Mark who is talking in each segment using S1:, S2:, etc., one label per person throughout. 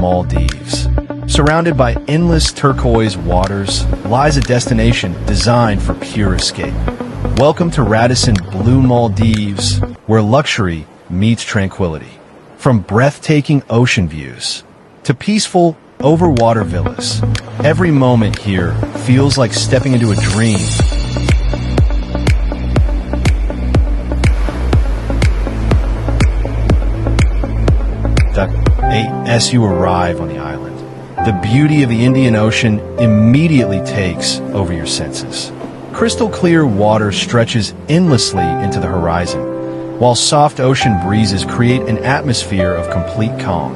S1: Maldives. Surrounded by endless turquoise waters lies a destination designed for pure escape. Welcome to Radisson Blu Maldives, where luxury meets tranquility. From breathtaking ocean views to peaceful overwater villas, every moment here feels like stepping into a dream. As you arrive on the island, the beauty of the Indian Ocean immediately takes over your senses. Crystal clear water stretches endlessly into the horizon, while soft ocean breezes create an atmosphere of complete calm.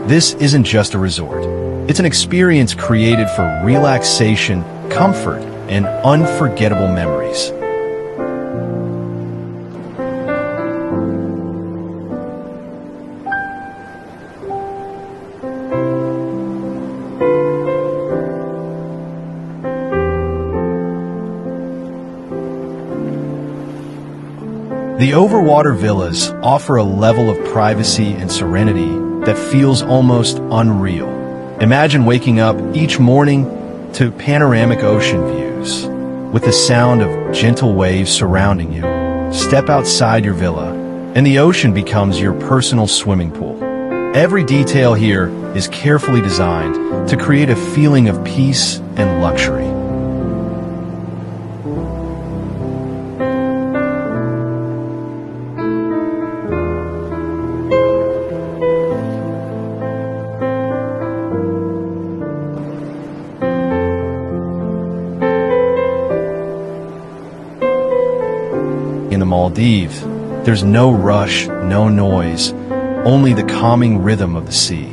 S1: This isn't just a resort. It's an experience created for relaxation, comfort, and unforgettable memories. The Overwater villas offer a level of privacy and serenity that feels almost unreal. Imagine waking up each morning to panoramic ocean views, with the sound of gentle waves surrounding you. Step outside your villa, and the ocean becomes your personal swimming pool. Every detail here is carefully designed to create a feeling of peace and luxury. In the Maldives, there's no rush, no noise, only the calming rhythm of the sea.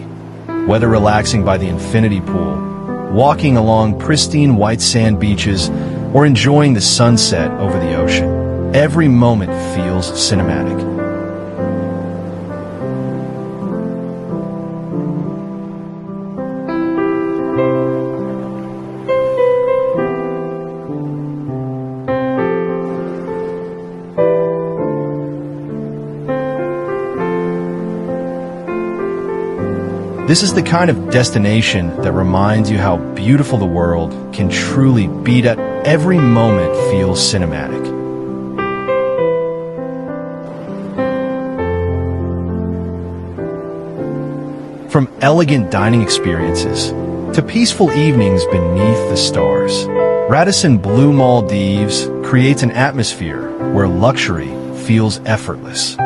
S1: Whether relaxing by the infinity pool, walking along pristine white sand beaches, or enjoying the sunset over the ocean, every moment feels cinematic. This is the kind of destination that reminds you how beautiful the world can truly be. At every moment feels cinematic. From elegant dining experiences to peaceful evenings beneath the stars, Radisson Blu Maldives creates an atmosphere where luxury feels effortless.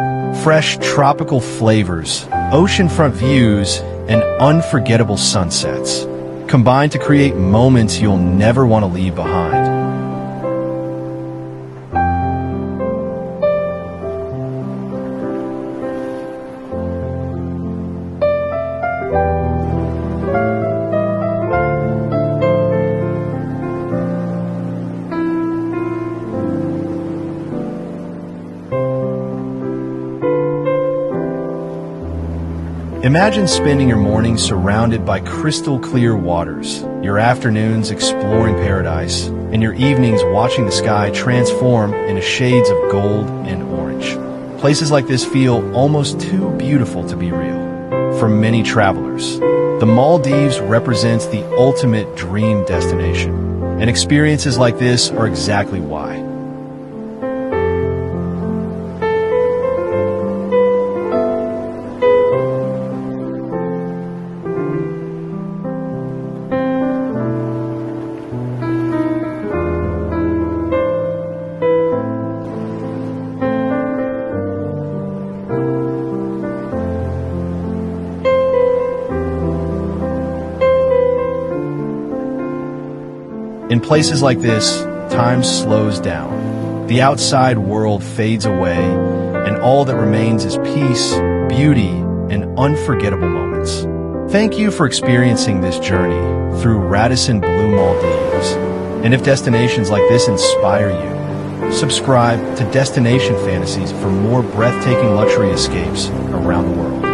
S1: Fresh tropical flavors, oceanfront views, and unforgettable sunsets combine to create moments you'll never want to leave behind. Imagine spending your mornings surrounded by crystal clear waters, your afternoons exploring paradise, and your evenings watching the sky transform into shades of gold and orange. Places like this feel almost too beautiful to be real. For many travelers, the Maldives represents the ultimate dream destination, and experiences like this are exactly why. In places like this, time slows down. The outside world fades away, and all that remains is peace, beauty, and unforgettable moments. Thank you for experiencing this journey through Radisson Blu Maldives. And if destinations like this inspire you, subscribe to Destination Fantasies for more breathtaking luxury escapes around the world.